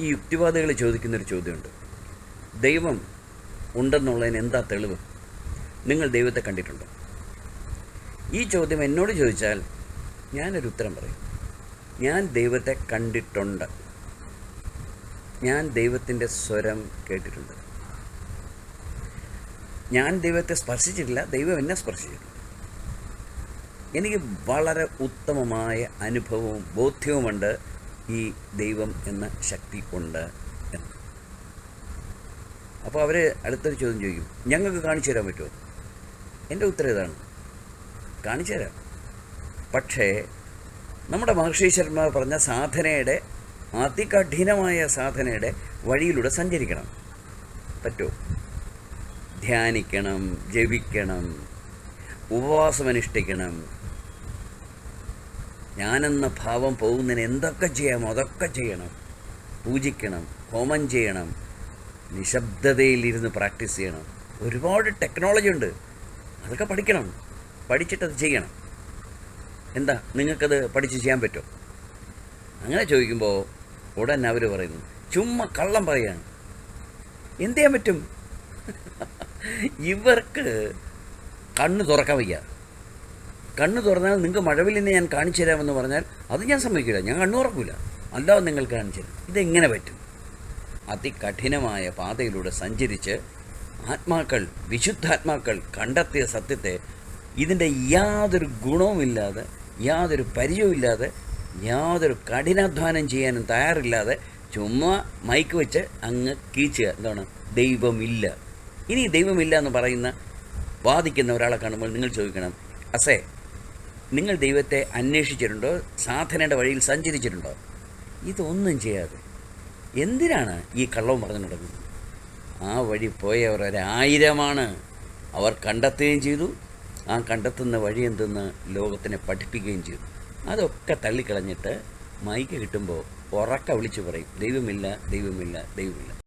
ഈ യുക്തിവാദികൾ ചോദിക്കുന്നൊരു ചോദ്യമുണ്ട്. ദൈവം ഉണ്ടെന്നുള്ളതിന് എന്താ തെളിവ്? നിങ്ങൾ ദൈവത്തെ കണ്ടിട്ടുണ്ടോ? ഈ ചോദ്യം എന്നോട് ചോദിച്ചാൽ ഞാനൊരു ഉത്തരം പറയും. ഞാൻ ദൈവത്തെ കണ്ടിട്ടുണ്ട്. ഞാൻ ദൈവത്തിൻ്റെ സ്വരം കേട്ടിട്ടുണ്ട്. ഞാൻ ദൈവത്തെ സ്പർശിച്ചിട്ടില്ല, ദൈവം എന്നെ സ്പർശിച്ചിട്ടുണ്ട്. എനിക്ക് വളരെ ഉത്തമമായ അനുഭവവും ബോധ്യവുമുണ്ട് ഈ ദൈവം എന്ന ശക്തി ഉണ്ട് എന്ന്. അപ്പോൾ അവർ അടുത്തൊരു ചോദ്യം ചോദിക്കും, ഞങ്ങൾക്ക് കാണിച്ചു തരാൻ പറ്റുമോ? എൻ്റെ ഉത്തരം ഇതാണ്, കാണിച്ചു തരാം. പക്ഷേ നമ്മുടെ മഹർഷീശ്വരന്മാർ പറഞ്ഞ സാധനയുടെ, അതികഠിനമായ സാധനയുടെ വഴിയിലൂടെ സഞ്ചരിക്കണം. പറ്റുമോ? ധ്യാനിക്കണം, ജപിക്കണം, ഉപവാസമനുഷ്ഠിക്കണം. ഞാനെന്ന ഭാവം പോകുന്നതിന് എന്തൊക്കെ ചെയ്യാമോ അതൊക്കെ ചെയ്യണം. പൂജിക്കണം, ഹോമം ചെയ്യണം, നിശബ്ദതയിലിരുന്ന് പ്രാക്ടീസ് ചെയ്യണം. ഒരുപാട് ടെക്നോളജി ഉണ്ട്, അതൊക്കെ പഠിക്കണം. പഠിച്ചിട്ടത് ചെയ്യണം. എന്താ, നിങ്ങൾക്കത് പഠിച്ച് ചെയ്യാൻ പറ്റുമോ? അങ്ങനെ ചോദിക്കുമ്പോൾ ഉടൻ അവർ പറയുന്നു, ചുമ്മാ കള്ളം പറയാണ്. എന്ത് ചെയ്യാൻ പറ്റും? ഇവർക്ക് കണ്ണ് തുറക്കാൻ വയ്യ. കണ്ണ് തുറന്നാൽ നിങ്ങൾക്ക് മഴവില്ലിനെ ഞാൻ കാണിച്ചു തരാമെന്ന് പറഞ്ഞാൽ അത് ഞാൻ സമ്മതിക്കില്ല, ഞാൻ കണ്ണു തുറക്കില്ല. അല്ലാതെ നിങ്ങൾക്ക് കാണിച്ചു തരാം. ഇതെങ്ങനെ പറ്റും? അതികഠിനമായ പാതയിലൂടെ സഞ്ചരിച്ച് ആത്മാക്കൾ, വിശുദ്ധാത്മാക്കൾ കണ്ടെത്തിയ സത്യത്തെ ഇതിൻ്റെ യാതൊരു ഗുണവുമില്ലാതെ, യാതൊരു പരിചയവുമില്ലാതെ, യാതൊരു കഠിനാധ്വാനം ചെയ്യാനും തയ്യാറില്ലാതെ ചുമ്മാ മൈക്ക് വെച്ച് അങ്ങ് കീച്ചുക. എന്താണ്? ദൈവമില്ല. ഇനി ദൈവമില്ല എന്ന് പറയുന്ന, വാദിക്കുന്ന ഒരാളെ കാണുമ്പോൾ നിങ്ങൾ ചോദിക്കണം, അസേ, നിങ്ങൾ ദൈവത്തെ അന്വേഷിച്ചിട്ടുണ്ടോ? സാധനയുടെ വഴിയിൽ സഞ്ചരിച്ചിട്ടുണ്ടോ? ഇതൊന്നും ചെയ്യാതെ എന്തിനാണ് ഈ കള്ളവും പറഞ്ഞു തുടങ്ങുന്നത്? ആ വഴി പോയവർ 1000 അവർ കണ്ടെത്തുകയും ചെയ്തു. ആ കണ്ടെത്തുന്ന വഴി എന്തെന്ന് ലോകത്തിനെ പഠിപ്പിക്കുകയും ചെയ്തു. അതൊക്കെ തള്ളിക്കളഞ്ഞിട്ട് മൈക്ക് കിട്ടുമ്പോൾ ഉറക്കെ വിളിച്ചു പറയും, ദൈവമില്ല, ദൈവമില്ല, ദൈവമില്ല.